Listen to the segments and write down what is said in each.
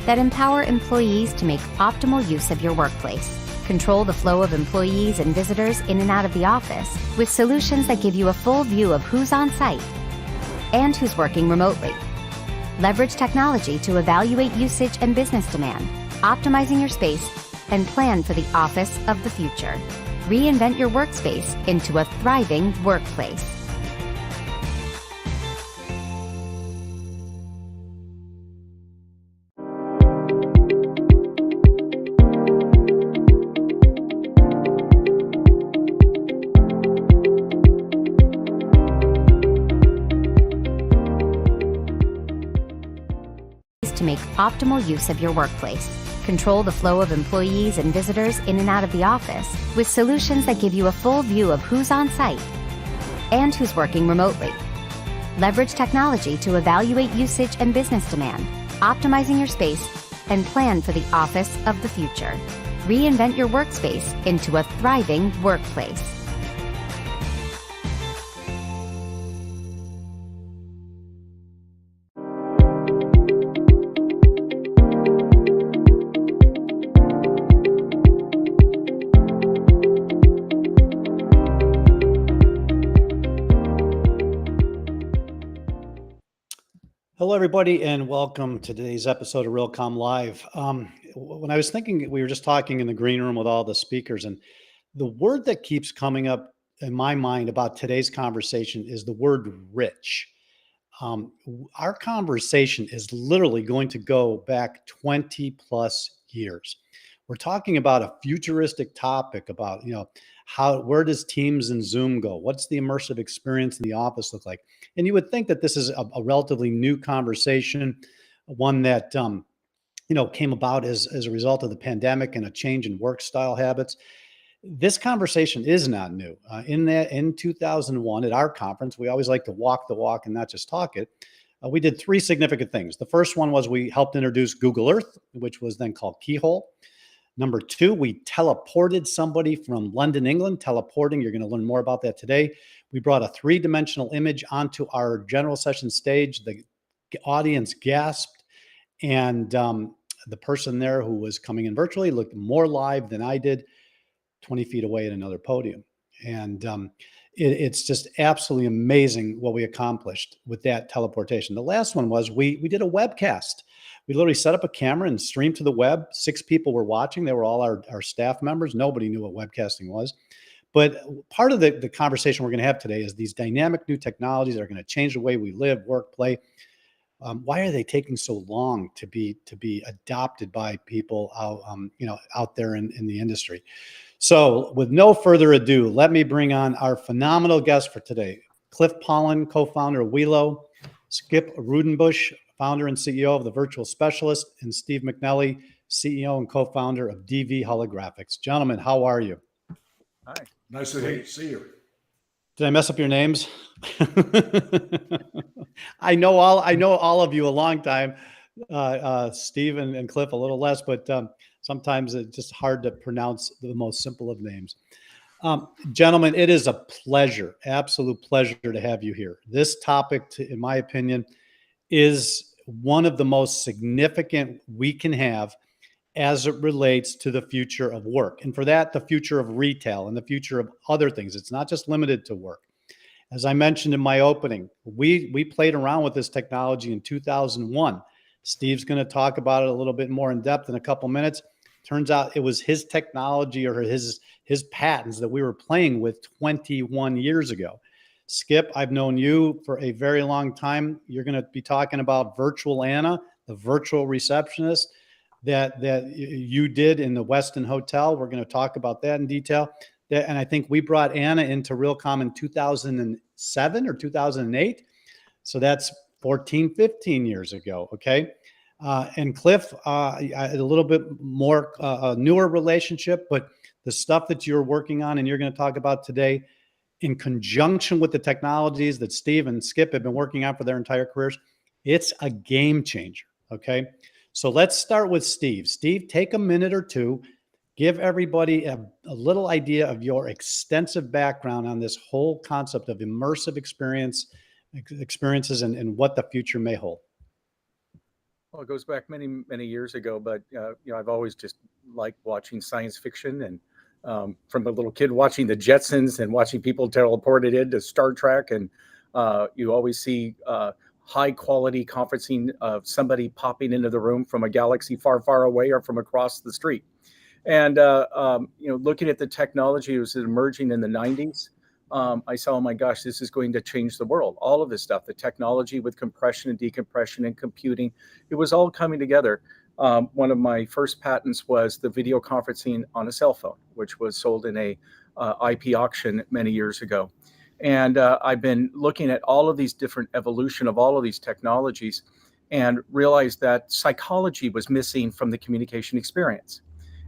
that empower employees to make optimal use of your workplace. Control the flow of employees and visitors in and out of the office with solutions that give you a full view of who's on site and who's working remotely. Leverage technology to evaluate usage and business demand, optimizing your space, and plan for the office of the future. Reinvent your workspace into a thriving workplace. To make optimal use of your workplace. Control the flow of employees and visitors in and out of the office with solutions that give you a full view of who's on site and who's working remotely. Leverage technology to evaluate usage and business demand, optimizing your space, and plan for the office of the future. Reinvent your workspace into a thriving workplace. Hello, everybody, and welcome to today's episode of Realcomm Live. When I was thinking, we were just talking in the green room with all the speakers, and the word that keeps coming up in my mind about today's conversation is the word rich. Our conversation is literally going to go back 20 plus years. We're talking about a futuristic topic about, where does Teams and Zoom go? What's the immersive experience in the office look like? And you would think that this is a relatively new conversation, one that, came about as a result of the pandemic and a change in work style habits. This conversation is not new. In 2001 at our conference, we always like to walk the walk and not just talk it. We did three significant things. The first one was we helped introduce Google Earth, which was then called Keyhole. Number two, we teleported somebody from London, England. Teleporting, you're going to learn more about that today. We brought a three-dimensional image onto our general session stage. The audience gasped, and the person there who was coming in virtually looked more live than I did, 20 feet away at another podium. And it's just absolutely amazing what we accomplished with that teleportation. The last one was we did a webcast. We literally set up a camera and streamed to the web. 6 people were watching. They were all our staff members. Nobody knew what webcasting was. But part of the conversation we're going to have today is these dynamic new technologies that are going to change the way we live, work, play. Why are they taking so long to be adopted by people out there in the industry? So with no further ado, let me bring on our phenomenal guest for today, Cliff Polan, co-founder of Welo, Skip Rodenbush, founder and CEO of The Virtual Specialist, and Steve McNelley, CEO and co-founder of DVE Holographics. Gentlemen, how are you? Hi. Nice to see you. Did I mess up your names? I know all of you a long time. Steve and Cliff a little less, but sometimes it's just hard to pronounce the most simple of names. Gentlemen, it is a pleasure, absolute pleasure to have you here. This topic, in my opinion, is one of the most significant we can have as it relates to the future of work. And for that, the future of retail and the future of other things. It's not just limited to work. As I mentioned in my opening, we played around with this technology in 2001. Steve's going to talk about it a little bit more in depth in a couple minutes. Turns out it was his technology or his patents that we were playing with 21 years ago. Skip, I've known you for a very long time. You're going to be talking about Virtual Anna, the virtual receptionist that you did in the Westin Hotel. We're going to talk about that in detail. And I think we brought Anna into Realcomm in 2007 or 2008. So that's 14, 15 years ago. Okay. And Cliff, a little bit more newer relationship, but the stuff that you're working on and you're going to talk about today in conjunction with the technologies that Steve and Skip have been working on for their entire careers, it's a game changer. Okay. So let's start with Steve. Steve, take a minute or two, give everybody a little idea of your extensive background on this whole concept of immersive experiences and what the future may hold. Well, it goes back many, many years ago, but I've always just liked watching science fiction, and from a little kid watching the Jetsons and watching people teleported into Star Trek, and you always see high quality conferencing of somebody popping into the room from a galaxy far, far away or from across the street. And looking at the technology, it was emerging in the 90s. I saw, oh my gosh, this is going to change the world. All of this stuff, the technology with compression and decompression and computing, it was all coming together. One of my first patents was the video conferencing on a cell phone, which was sold in a IP auction many years ago. And I've been looking at all of these different evolution of all of these technologies and realized that psychology was missing from the communication experience.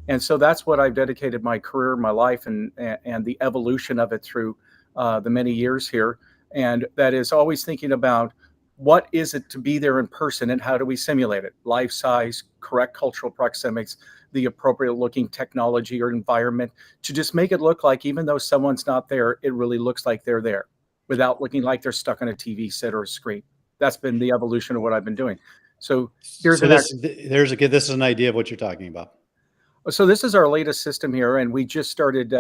And so that's what I've dedicated my career, my life, and the evolution of it through the many years here. And that is always thinking about what is it to be there in person and how do we simulate it? Life size, correct cultural proxemics, the appropriate looking technology or environment to just make it look like even though someone's not there, it really looks like they're there without looking like they're stuck on a TV set or a screen. That's been the evolution of what I've been doing. So here's this is an idea of what you're talking about. So this is our latest system here, and we just started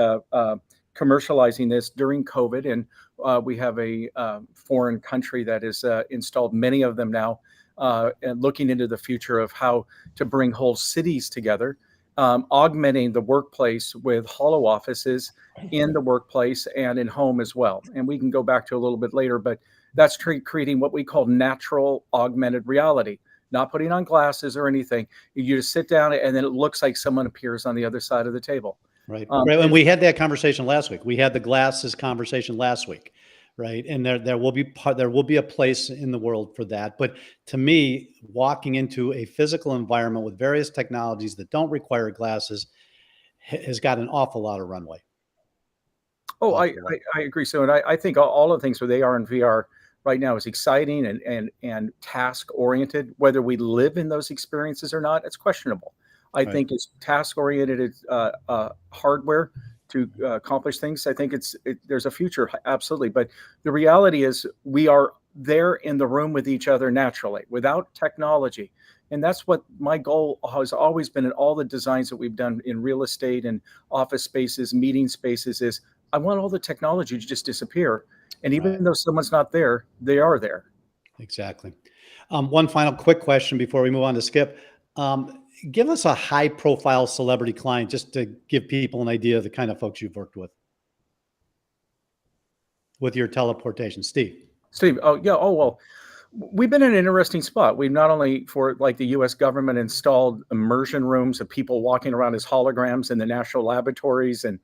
commercializing this during COVID, and we have a foreign country that has installed many of them now, and looking into the future of how to bring whole cities together, augmenting the workplace with holo offices in the workplace and in home as well. And we can go back to a little bit later, but that's creating what we call natural augmented reality. Not putting on glasses or anything. You just sit down and then it looks like someone appears on the other side of the table. Right. Right. And we had that conversation last week. We had the glasses conversation last week. Right. And there will be a place in the world for that. But to me, walking into a physical environment with various technologies that don't require glasses has got an awful lot of runway. Oh, I agree. So, and I think all of the things with AR and VR right now is exciting and task oriented. Whether we live in those experiences or not, it's questionable. I think it's task oriented hardware to accomplish things. I think there's a future, absolutely. But the reality is we are there in the room with each other naturally without technology. And that's what my goal has always been in all the designs that we've done in real estate and office spaces, meeting spaces is I want all the technology to just disappear. And even though someone's not there, they are there. Exactly. One final quick question before we move on to Skip. Give us a high profile celebrity client just to give people an idea of the kind of folks you've worked with your teleportation. Steve. Oh, yeah. Oh, well, we've been in an interesting spot. We've not only for like the US government installed immersion rooms of people walking around as holograms in the national laboratories, and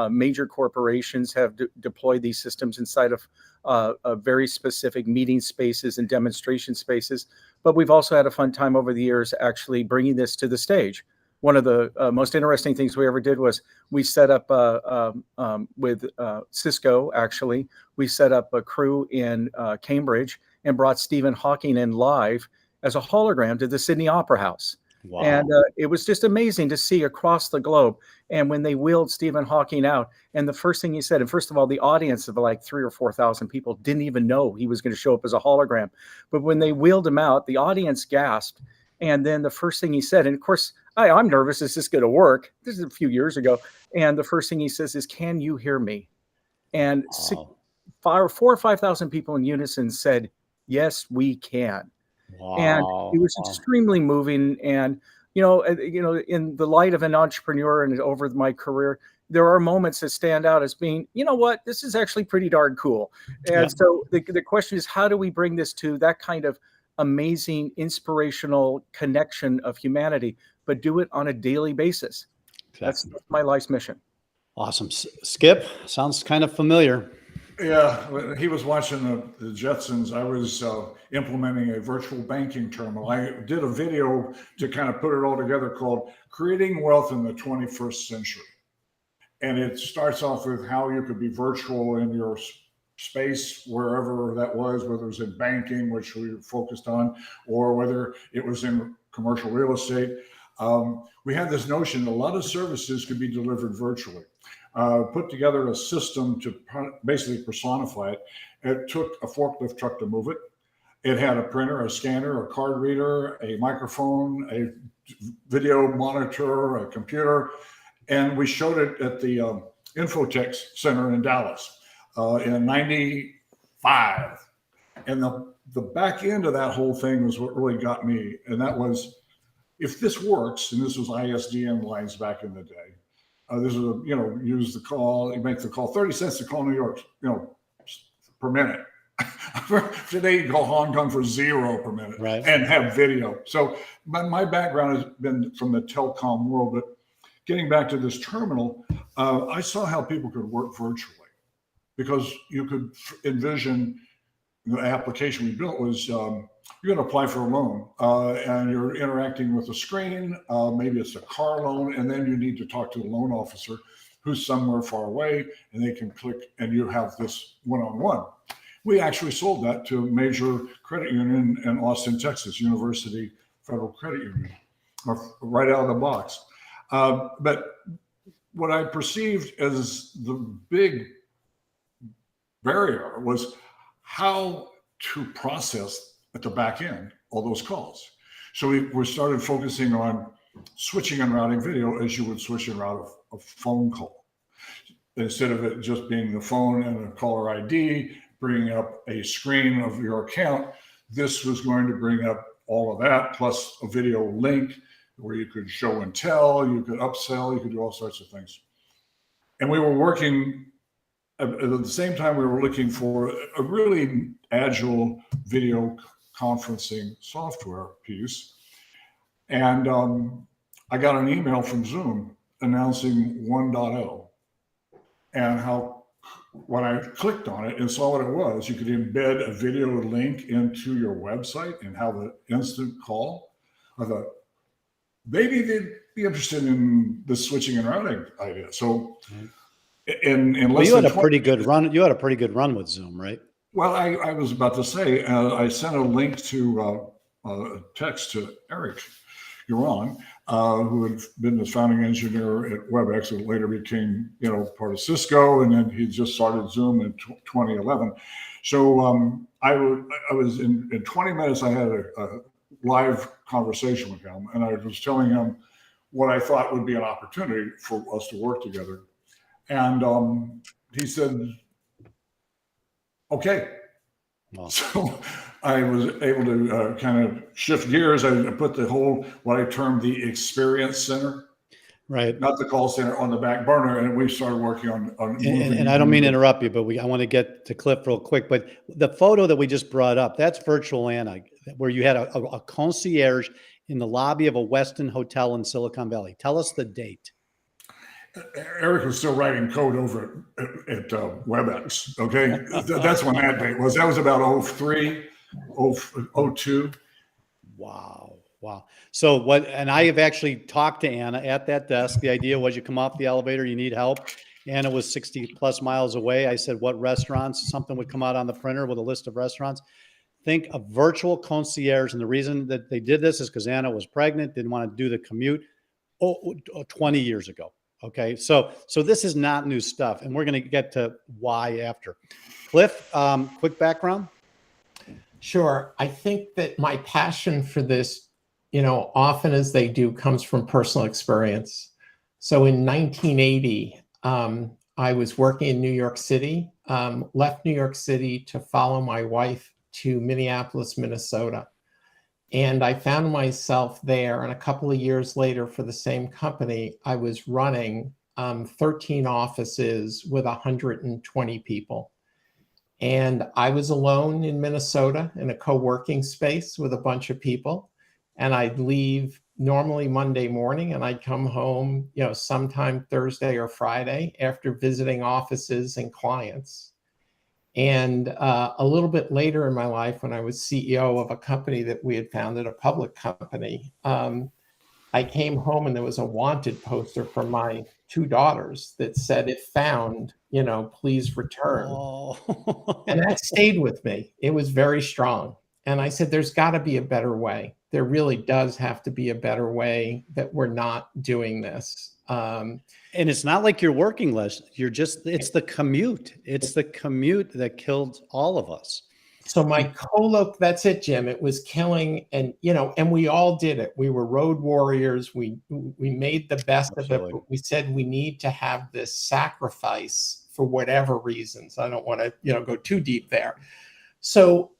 major corporations have deployed these systems inside of very specific meeting spaces and demonstration spaces. But we've also had a fun time over the years actually bringing this to the stage. One of the most interesting things we ever did was we set up with Cisco, actually, we set up a crew in Cambridge and brought Stephen Hawking in live as a hologram to the Sydney Opera House. Wow. And it was just amazing to see across the globe. And when they wheeled Stephen Hawking out, and the first thing he said, and first of all, the audience of like 3,000 or 4,000 people didn't even know he was going to show up as a hologram. But when they wheeled him out, the audience gasped. And then the first thing he said, and of course, I'm nervous, is this going to work? This is a few years ago. And the first thing he says is, "Can you hear me?" And 4,000 or 5,000 people in unison said, "Yes, we can." Wow. And it was extremely moving. And, in the light of an entrepreneur and over my career, there are moments that stand out as being, you know what, this is actually pretty darn cool. And so the question is, how do we bring this to that kind of amazing, inspirational connection of humanity, but do it on a daily basis? Exactly. That's my life's mission. Awesome. Skip, sounds kind of familiar. Yeah, when he was watching the Jetsons, I was implementing a virtual banking terminal. I did a video to kind of put it all together called Creating Wealth in the 21st Century. And it starts off with how you could be virtual in your space, wherever that was, whether it was in banking, which we focused on, or whether it was in commercial real estate. We had this notion that a lot of services could be delivered virtually. Put together a system to basically personify it. It took a forklift truck to move it. It had a printer, a scanner, a card reader, a microphone, a video monitor, a computer, and we showed it at the Infotech Center in Dallas in '95. And the back end of that whole thing was what really got me, and that was, if this works, and this was ISDN lines back in the day. This is use the call, you make the call, 30 cents to call New York, per minute. Today you call Hong Kong for 0 per minute, right, and have video. So my background has been from the telecom world, but getting back to this terminal, I saw how people could work virtually, because you could envision the application we built was you're going to apply for a loan and you're interacting with a screen. Maybe it's a car loan, and then you need to talk to the loan officer who's somewhere far away, and they can click and you have this one-on-one. We actually sold that to a major credit union in Austin, Texas, University Federal Credit Union, right out of the box. But what I perceived as the big barrier was how to process at the back end all those calls. So we started focusing on switching and routing video as you would switch and route a phone call. Instead of it just being the phone and a caller ID, bringing up a screen of your account, this was going to bring up all of that, plus a video link where you could show and tell, you could upsell, you could do all sorts of things. And we were working, at the same time, we were looking for a really agile video conferencing software piece. And I got an email from Zoom announcing 1.0, and how, when I clicked on it and saw what it was, you could embed a video link into your website and have an instant call. I thought, maybe they'd be interested in the switching and routing idea. So in less you had than a pretty good run. You had a pretty good run with Zoom, right? Well, I was about to say, I sent a link to a text to Eric Huron, who had been the founding engineer at WebEx, and later became, part of Cisco, and then he just started Zoom in 2011. So I was in 20 minutes, I had a live conversation with him, and I was telling him what I thought would be an opportunity for us to work together. And he said, okay. Wow. So I was able to kind of shift gears. I put the whole, what I termed the experience center, right, not the call center, on the back burner. And we started working on and I don't mean to interrupt you, but I want to get to Cliff real quick. But the photo that we just brought up, that's Virtual Anna, where you had a concierge in the lobby of a Westin hotel in Silicon Valley. Tell us the date. Eric was still writing code over at WebEx. Okay, that's when that date was. That was about 03, 02. Wow. So what? And I have actually talked to Anna at that desk. The idea was, you come off the elevator, you need help. Anna was 60 plus miles away. I said, what restaurants? Something would come out on the printer with a list of restaurants. Think of virtual concierge. And the reason that they did this is because Anna was pregnant, didn't want to do the commute 20 years ago. Okay, so this is not new stuff, and we're going to get to why after. Cliff, quick background. Sure. I think that my passion for this, often as they do, comes from personal experience. So in 1980, I was working in New York City, left New York City to follow my wife to Minneapolis, Minnesota. And I found myself there, and a couple of years later, for the same company, I was running 13 offices with 120 people. And I was alone in Minnesota in a co-working space with a bunch of people. And I'd leave normally Monday morning, and I'd come home, sometime Thursday or Friday after visiting offices and clients. And a little bit later in my life, when I was CEO of a company that we had founded, a public company, I came home and there was a wanted poster for my 2 daughters that said, if found, please return. Oh. And that stayed with me. It was very strong. And I said, there's got to be a better way. There really does have to be a better way, that we're not doing this. And it's not like you're working less. It's the commute. It's the commute that killed all of us. So my that's it, Jim. It was killing, and and we all did it. We were road warriors. We made the best of it, but we said we need to have this sacrifice for whatever reasons. I don't want to, go too deep there. So,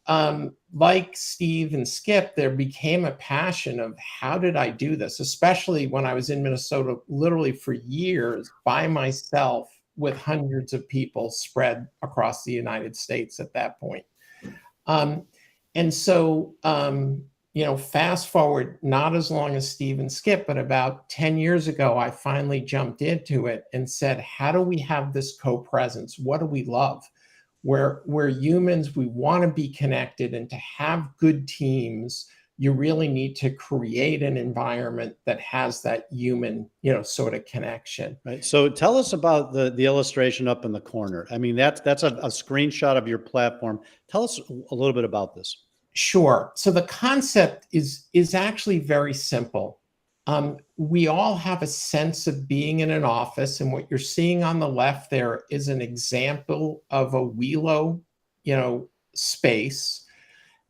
like Steve and Skip, there became a passion of how did I do this? Especially when I was in Minnesota, literally for years by myself with hundreds of people spread across the United States at that point. And so, fast forward, not as long as Steve and Skip, but about 10 years ago, I finally jumped into it and said, how do we have this co-presence? What do we love? We're humans, we want to be connected, and to have good teams, you really need to create an environment that has that human, sort of connection. Right. So tell us about the illustration up in the corner. I mean, that's a screenshot of your platform. Tell us a little bit about this. Sure. So the concept is actually very simple. We all have a sense of being in an office, and what you're seeing on the left there is an example of a Welo, space.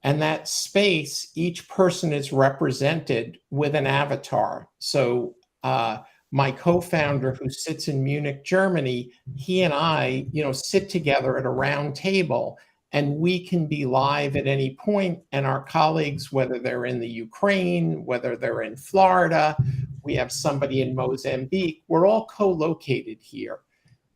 And that space, each person is represented with an avatar. So my co-founder, who sits in Munich, Germany, he and I, sit together at a round table, and we can be live at any point. And our colleagues, whether they're in the Ukraine, whether they're in Florida, we have somebody in Mozambique, we're all co-located here.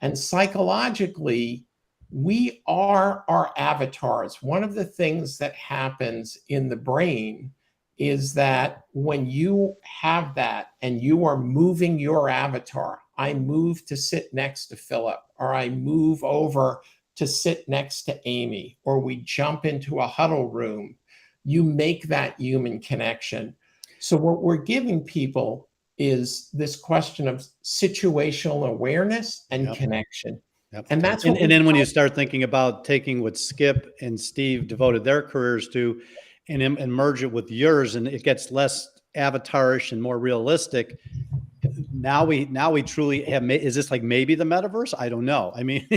And psychologically, we are our avatars. One of the things that happens in the brain is that when you have that and you are moving your avatar, I move to sit next to Philip, or I move over to sit next to Amy, or we jump into a huddle room, you make that human connection. So what we're giving people is this question of situational awareness and connection. Yep. And that's and then when you start thinking about taking what Skip and Steve devoted their careers to and merge it with yours, and it gets less avatarish and more realistic. Now we truly have, is this like maybe the metaverse? I don't know. I mean,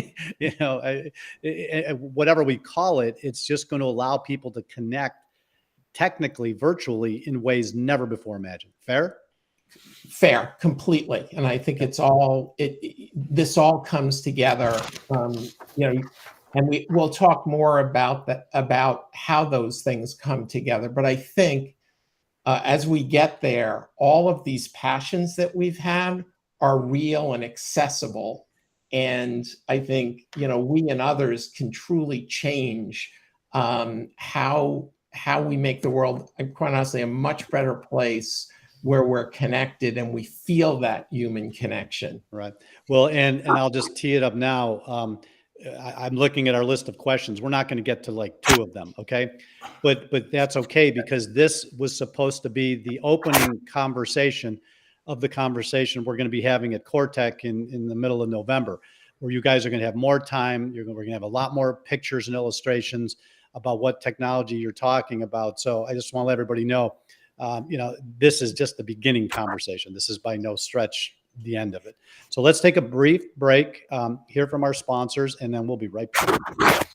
whatever we call it, it's just going to allow people to connect technically, virtually, in ways never before imagined. Fair? Fair, completely. And I think it's all, this all comes together, and we'll talk more about that, about how those things come together. But I think as we get there, all of these passions that we've had are real and accessible. And I think, we and others can truly change how we make the world, quite honestly, a much better place, where we're connected and we feel that human connection. Right. Well, and I'll just tee it up now. I'm looking at our list of questions. We're not going to get to like 2 of them. Okay. But that's okay, because this was supposed to be the opening conversation of the conversation we're going to be having at Cortec in the middle of November, where you guys are going to have more time. We're going to have a lot more pictures and illustrations about what technology you're talking about. So I just want to let everybody know, this is just the beginning conversation. This is by no stretch the end of it. So let's take a brief break, hear from our sponsors, and then we'll be right back.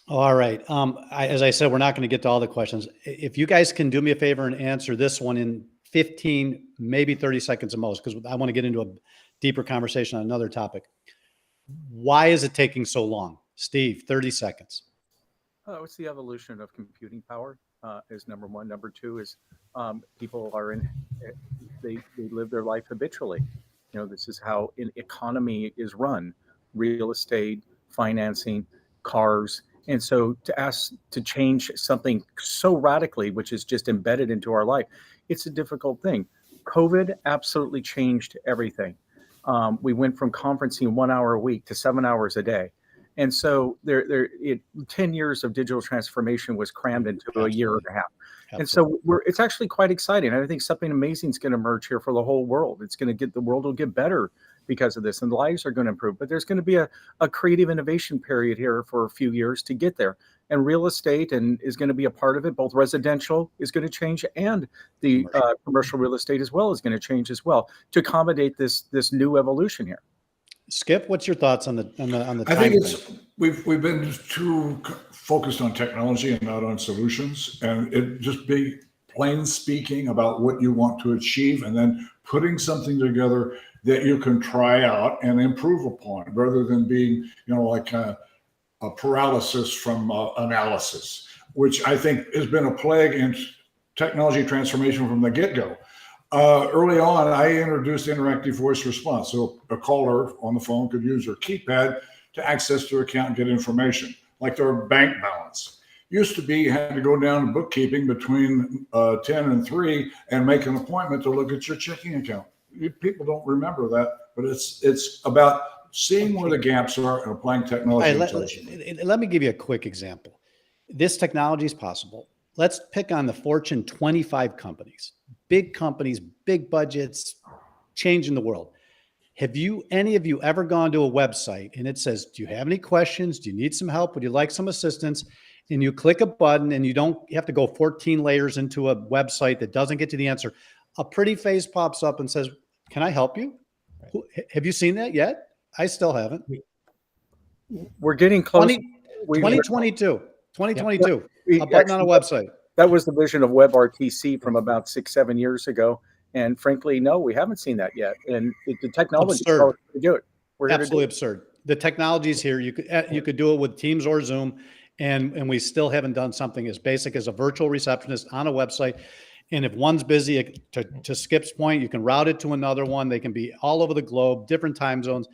All right. As I said, we're not going to get to all the questions. If you guys can do me a favor and answer this one in 15, maybe 30 seconds at most, because I want to get into a deeper conversation on another topic. Why is it taking so long? Steve, 30 seconds. Oh, it's the evolution of computing power is number one. Number two is people are they live their life habitually. You know, this is how an economy is run: real estate, financing, cars. And so to ask to change something so radically, which is just embedded into our life, it's a difficult thing. COVID absolutely changed everything. We went from conferencing 1 hour a week to 7 hours a day. And so 10 years of digital transformation was crammed into a year and a half. And so it's actually quite exciting. I think something amazing is going to emerge here for the whole world. The world will get better because of this, and lives are going to improve. But there's going to be a creative innovation period here for a few years to get there. And real estate is going to be a part of it. Both residential is going to change, and the commercial real estate as well is going to change as well to accommodate this new evolution here. Skip, what's your thoughts on the I think we've been too focused on technology and not on solutions, and it just be plain speaking about what you want to achieve, and then putting something together that you can try out and improve upon, rather than being, like a paralysis from analysis, which I think has been a plague in technology transformation from the get-go. Early on, I introduced interactive voice response. So a caller on the phone could use their keypad to access their account and get information, like their bank balance. Used to be you had to go down to bookkeeping between 10 and 3 and make an appointment to look at your checking account. People don't remember that, but it's about seeing where the gaps are and applying technology. Let me give you a quick example. This technology is possible. Let's pick on the Fortune 25 companies, big companies, big budgets, changing the world. Have any of you ever gone to a website and it says, do you have any questions? Do you need some help? Would you like some assistance? And you click a button and you have to go 14 layers into a website that doesn't get to the answer. A pretty face pops up and says, can I help you? Have you seen that yet? I still haven't. We're getting close. 2022. A button on a website. That was the vision of WebRTC from about 6-7 years ago. And frankly, no, we haven't seen that yet. And the technology is to do it. We're absolutely absurd. The technology is here. You could do it with Teams or Zoom, and we still haven't done something as basic as a virtual receptionist on a website. And if one's busy, to Skip's point, you can route it to another one. They can be all over the globe, different time zones.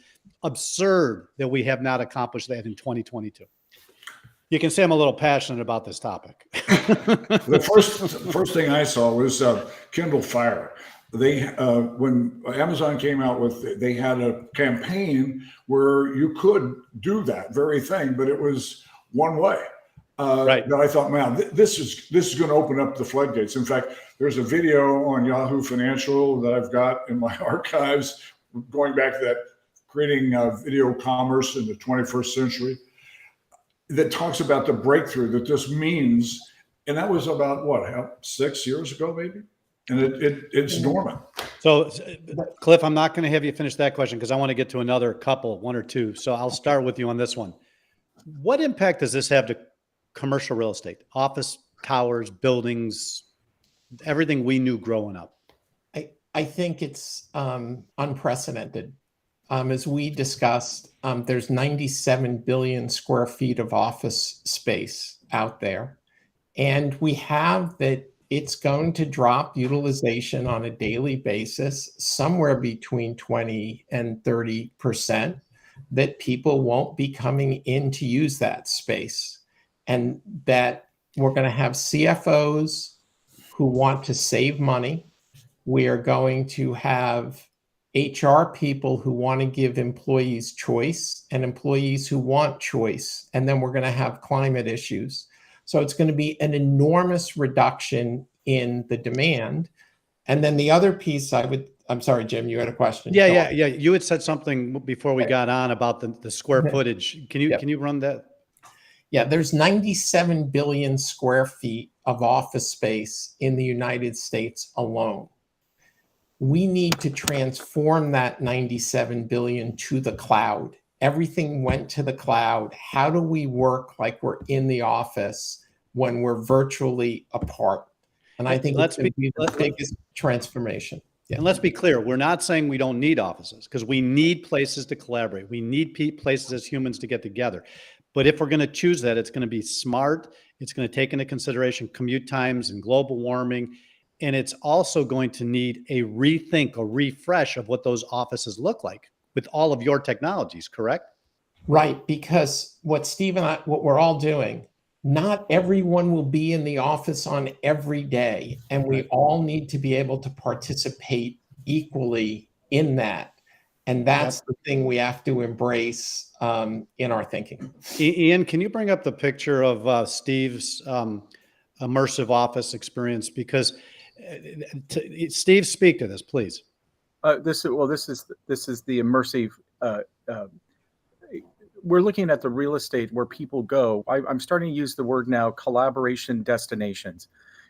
Absurd that we have not accomplished that in 2022. You can say I'm a little passionate about this topic. The first thing I saw was Kindle Fire. They when Amazon came out with, they had a campaign where you could do that very thing, but it was one way. Right. But I thought, man, this is going to open up the floodgates. In fact, there's a video on Yahoo Financial that I've got in my archives going back to that creating video commerce in the 21st century, that talks about the breakthrough that this means. And that was about 6 years ago, maybe. And it's dormant. So Cliff, I'm not going to have you finish that question because I want to get to another couple, one or two. So I'll start with you on this one. What impact does this have to commercial real estate, office towers, buildings, everything we knew growing up? I think it's unprecedented. As we discussed, there's 97 billion square feet of office space out there. And we have that it's going to drop utilization on a daily basis, somewhere between 20 and 30%, that people won't be coming in to use that space. And that we're going to have CFOs who want to save money. We are going to have HR people who want to give employees choice and employees who want choice. And then we're going to have climate issues. So it's going to be an enormous reduction in the demand. And then the other piece I'm sorry, Jim, you had a question. Yeah. You had said something before we got on about the square footage. Can you run that? Yeah, there's 97 billion square feet of office space in the United States alone. We need to transform that 97 billion to the cloud. Everything went to the cloud. How do we work like we're in the office when we're virtually apart? And I think that's going to be the biggest transformation. And let's be clear, we're not saying we don't need offices, because we need places to collaborate. We need places as humans to get together. But if we're going to choose that, it's going to be smart. It's going to take into consideration commute times and global warming. And it's also going to need a rethink, a refresh of what those offices look like with all of your technologies, correct? Right, because what Steve and what we're all doing, not everyone will be in the office on every day, and we all need to be able to participate equally in that. And that's the thing we have to embrace in our thinking. Ian, can you bring up the picture of Steve's immersive office experience? Because Steve, speak to this, please. This is the immersive. We're looking at the real estate where people go. I'm starting to use the word now, collaboration destinations.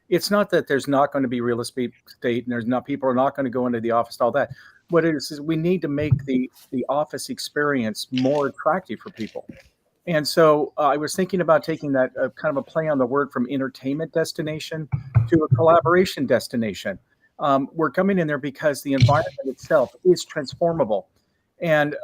It's not that there's not going to be real estate and there's not, people are not going to go into the office, all that. What it is we need to make the office experience more attractive for people. And so I was thinking about taking that kind of a play on the word from entertainment destination to a collaboration destination. We're coming in there because the environment itself is transformable. And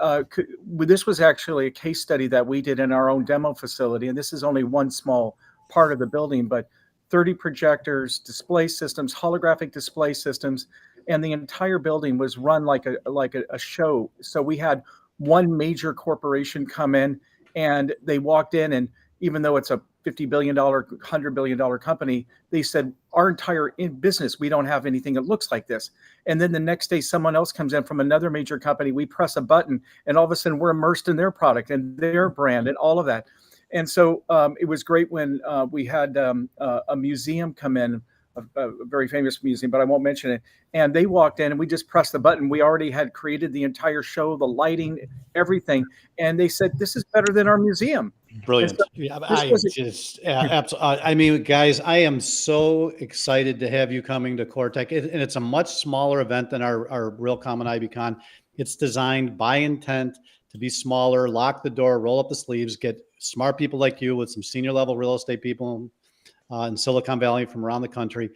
this was actually a case study that we did in our own demo facility. And this is only one small part of the building, but 30 projectors, display systems, holographic display systems, and the entire building was run like a show. So we had one major corporation come in, and they walked in, and even though it's a $50 billion, $100 billion company, they said, our entire business, we don't have anything that looks like this. And then the next day, someone else comes in from another major company. We press a button, and all of a sudden, we're immersed in their product and their brand and all of that. And so it was great when we had a museum come in, a very famous museum, but I won't mention it. And they walked in, and we just pressed the button. We already had created the entire show, the lighting, everything. And they said, this is better than our museum. Brilliant. I mean, guys, I am so excited to have you coming to Cortec. And it's a much smaller event than our Realcomm and IBCon. It's designed by intent to be smaller, lock the door, roll up the sleeves, get smart people like you with some senior level real estate people in Silicon Valley from around the country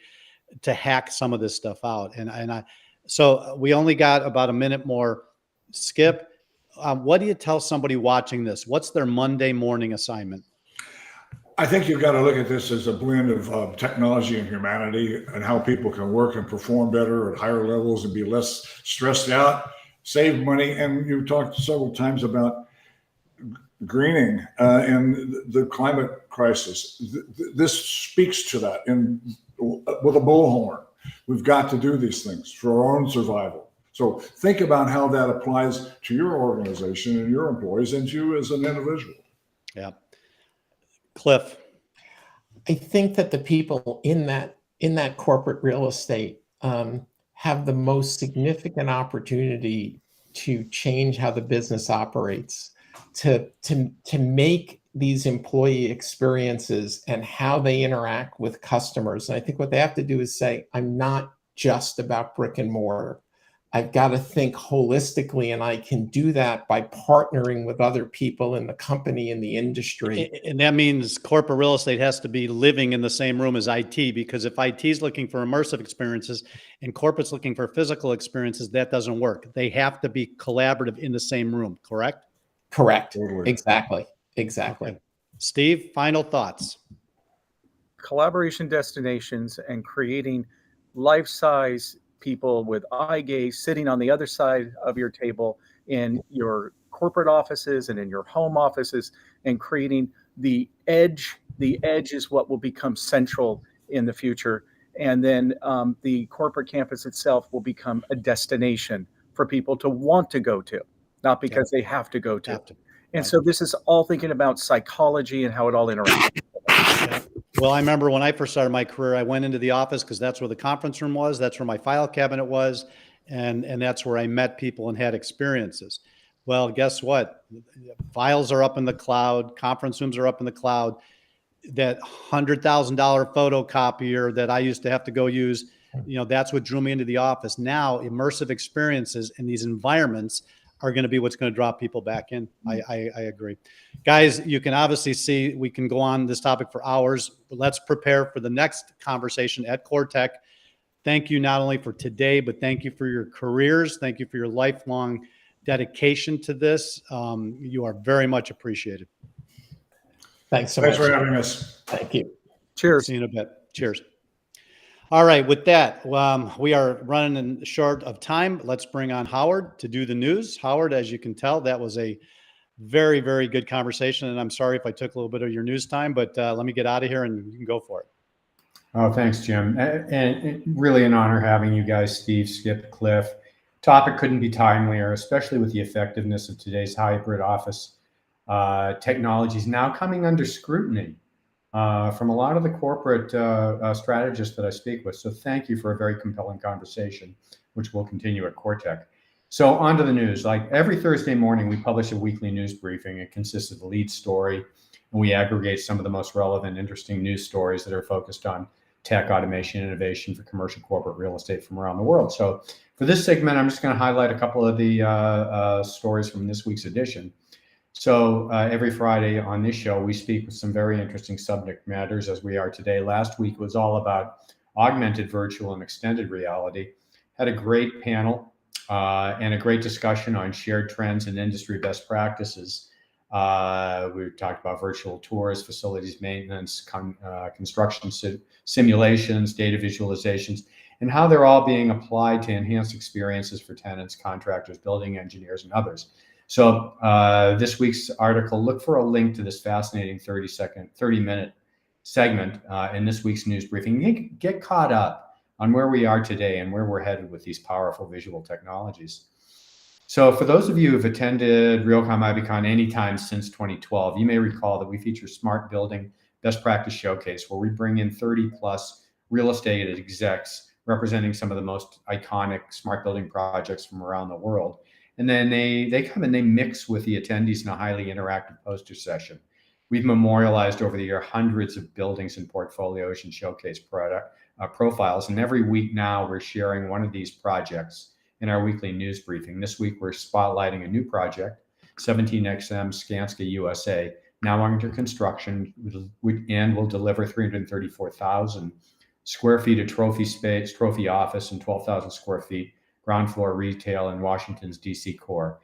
to hack some of this stuff out. So we only got about a minute more. Skip, what do you tell somebody watching this? What's their Monday morning assignment? I think you've got to look at this as a blend of technology and humanity, and how people can work and perform better at higher levels and be less stressed out, save money. And you talked several times about greening and the climate crisis. This speaks to that with a bullhorn. We've got to do these things for our own survival. So think about how that applies to your organization and your employees and you as an individual. Yeah. Cliff. I think that the people in that corporate real estate have the most significant opportunity to change how the business operates, to make these employee experiences and how they interact with customers. And I think what they have to do is say, I'm not just about brick and mortar. I've got to think holistically, and I can do that by partnering with other people in the company, in the industry. And that means corporate real estate has to be living in the same room as IT, because if IT is looking for immersive experiences and corporate's looking for physical experiences, that doesn't work. They have to be collaborative in the same room, correct? Correct. Totally. Exactly. Okay. Steve, final thoughts. Collaboration destinations and creating life-size people with eye gaze sitting on the other side of your table in your corporate offices and in your home offices, and creating the edge. The edge is what will become central in the future. And then the corporate campus itself will become a destination for people to want to go to, not because they have to go to. And so this is all thinking about psychology and how it all interacts. Well, I remember when I first started my career, I went into the office because that's where the conference room was. That's where my file cabinet was. And that's where I met people and had experiences. Well, guess what? Files are up in the cloud. Conference rooms are up in the cloud. That $100,000 photocopier that I used to have to go use, that's what drew me into the office. Now, immersive experiences in these environments are going to be what's going to draw people back in. I agree. Guys, you can obviously see we can go on this topic for hours, but let's prepare for the next conversation at Cortec. Thank you not only for today, but thank you for your careers. Thank you for your lifelong dedication to this. You are very much appreciated. Thanks so Thanks much. for having us. Thank you. Cheers. See you in a bit. Cheers. All right. With that, we are running short of time. Let's bring on Howard to do the news. Howard, as you can tell, that was a very, very good conversation. And I'm sorry if I took a little bit of your news time, but let me get out of here and you can go for it. Oh, thanks, Jim. And really an honor having you guys, Steve, Skip, Cliff. Topic couldn't be timelier, especially with the effectiveness of today's hybrid office technologies now coming under scrutiny from a lot of the corporate strategists that I speak with. So thank you for a very compelling conversation, which will continue at Cortec. So on to the news. Like every Thursday morning, we publish a weekly news briefing. It consists of the lead story, and we aggregate some of the most relevant, interesting news stories that are focused on tech, automation, innovation for commercial corporate real estate from around the world. So for this segment, I'm just going to highlight a couple of the stories from this week's edition. So every Friday on this show, we speak with some very interesting subject matters as we are today. Last week was all about augmented virtual and extended reality. Had a great panel and a great discussion on shared trends and industry best practices. We talked about virtual tours, facilities maintenance, construction simulations, data visualizations, and how they're all being applied to enhance experiences for tenants, contractors, building engineers, and others. So this week's article, look for a link to this fascinating 30-minute segment in this week's news briefing. Get caught up on where we are today and where we're headed with these powerful visual technologies. So for those of you who've attended Realcomm IBCon anytime since 2012, you may recall that we feature Smart Building Best Practice Showcase, where we bring in 30 plus real estate execs representing some of the most iconic smart building projects from around the world. And then they come and they mix with the attendees in a highly interactive poster session. We've memorialized over the year hundreds of buildings and portfolios and showcase product profiles. And every week now we're sharing one of these projects in our weekly news briefing. This week we're spotlighting a new project, 17XM Skanska USA, now under construction, and will deliver 334,000 square feet of trophy space, trophy office, and 12,000 square feet ground floor retail in Washington's DC core.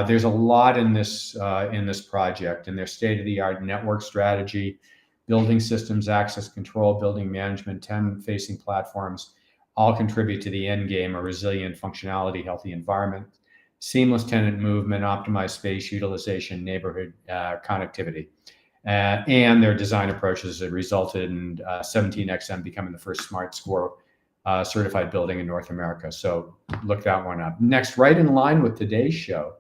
There's a lot in this project, and their state-of-the-art network strategy, building systems, access control, building management, tenant-facing platforms, all contribute to the end game, a resilient functionality, healthy environment, seamless tenant movement, optimized space utilization, neighborhood connectivity. And their design approaches have resulted in 17XM becoming the first Smart Score certified building in North America. So look that one up. Next, right in line with today's show,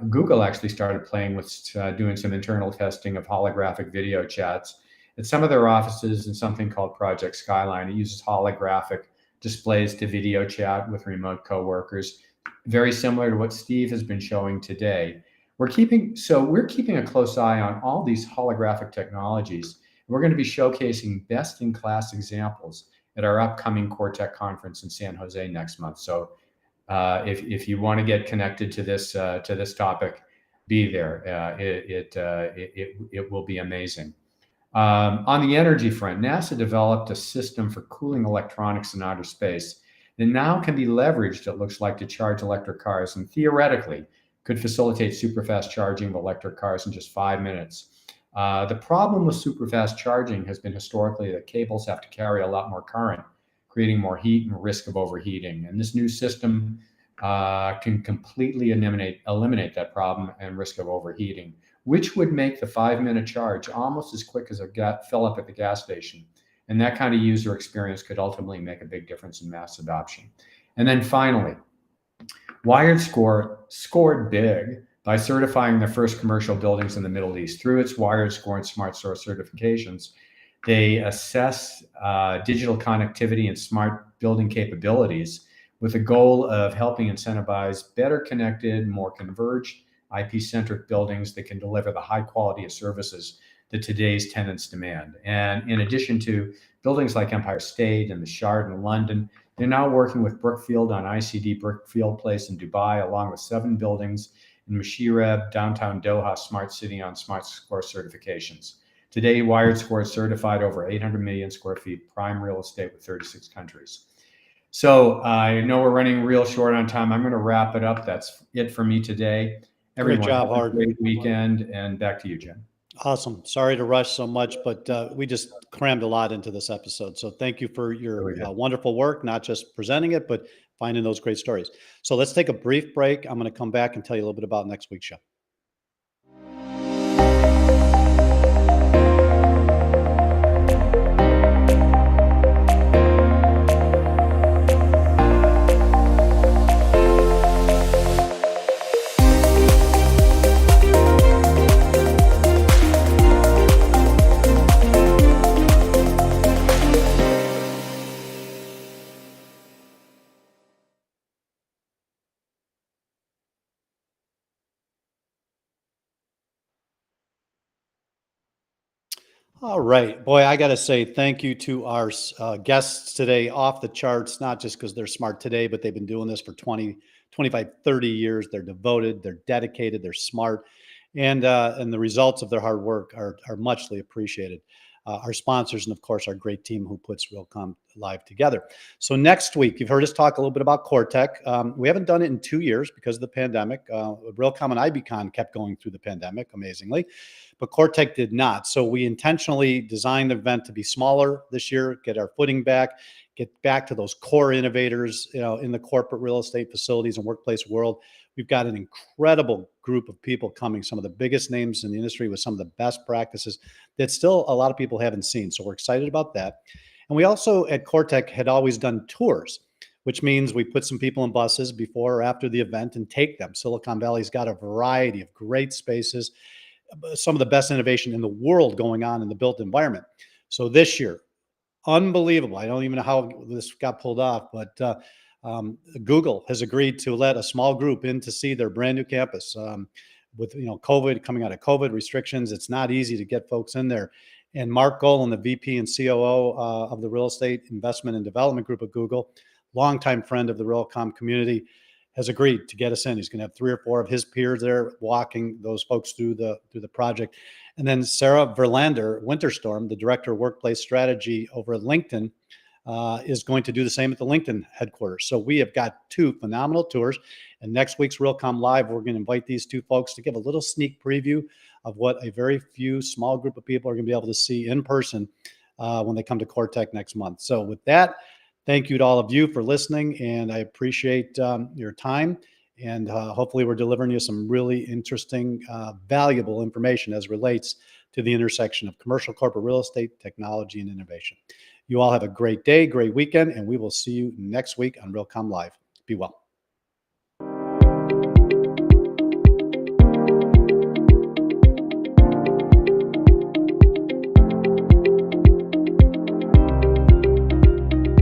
Google actually started playing with doing some internal testing of holographic video chats at some of their offices in something called Project Skyline. It uses holographic displays to video chat with remote coworkers, very similar to what Steve has been showing today. We're keeping a close eye on all these holographic technologies. We're going to be showcasing best-in-class examples at our upcoming Cortec conference in San Jose next month. So if you want to get connected to this topic, be there. It will be amazing. On the energy front, NASA developed a system for cooling electronics in outer space that now can be leveraged, it looks like, to charge electric cars, and theoretically could facilitate super fast charging of electric cars in just 5 minutes. The problem with super fast charging has been historically that cables have to carry a lot more current, creating more heat and risk of overheating. And this new system can completely eliminate that problem and risk of overheating, which would make the 5-minute charge almost as quick as a fill up at the gas station. And that kind of user experience could ultimately make a big difference in mass adoption. And then finally, WiredScore scored big by certifying their first commercial buildings in the Middle East. Through its WiredScore and Smart Source certifications, they assess digital connectivity and smart building capabilities with the goal of helping incentivize better connected, more converged, IP-centric buildings that can deliver the high quality of services that today's tenants demand. And in addition to buildings like Empire State and the Shard in London, they're now working with Brookfield on ICD Brookfield Place in Dubai, along with 7 buildings in Mashireb, downtown Doha Smart City on Smart Score certifications. Today, Wired Score is certified over 800 million square feet, prime real estate with 36 countries. So I know we're running real short on time. I'm going to wrap it up. That's it for me today. Everyone, Great job, have a Howard. great weekend, and back to you, Jim. Awesome. Sorry to rush so much, but we just crammed a lot into this episode. So thank you for your wonderful work, not just presenting it, but finding those great stories. So let's take a brief break. I'm going to come back and tell you a little bit about next week's show. All right, boy, I got to say thank you to our guests today, off the charts, not just because they're smart today, but they've been doing this for 20, 25, 30 years. They're devoted, they're dedicated, they're smart, and the results of their hard work are muchly appreciated. Our sponsors, and of course, our great team who puts Realcomm Live together. So next week, you've heard us talk a little bit about CoreTech. We haven't done it in 2 years because of the pandemic. Realcomm and IBCon kept going through the pandemic, amazingly, but CoreTech did not. So we intentionally designed the event to be smaller this year, get our footing back, get back to those core innovators, in the corporate real estate facilities and workplace world. We've got an incredible group of people coming, some of the biggest names in the industry with some of the best practices that still a lot of people haven't seen. So we're excited about that. And we also at CoreTech had always done tours, which means we put some people in buses before or after the event and take them. Silicon Valley's got a variety of great spaces, some of the best innovation in the world going on in the built environment. So this year, unbelievable. I don't even know how this got pulled off, but Google has agreed to let a small group in to see their brand new campus. With COVID, coming out of COVID restrictions, it's not easy to get folks in there. And Mark Golan, the VP and COO of the Real Estate Investment and Development Group of Google, longtime friend of the Realcomm community, has agreed to get us in. He's going to have 3 or 4 of his peers there walking those folks through the project. And then Sarah Verlander Winterstorm, the Director of Workplace Strategy over at LinkedIn, is going to do the same at the LinkedIn headquarters. So we have got 2 phenomenal tours. And next week's Realcomm Live, we're going to invite these 2 folks to give a little sneak preview of what a very few small group of people are going to be able to see in person when they come to CoreTech next month. So with that, thank you to all of you for listening, and I appreciate your time. And hopefully we're delivering you some really interesting, valuable information as relates to the intersection of commercial corporate real estate, technology, and innovation. You all have a great day, great weekend, and we will see you next week on Realcomm Live. Be well.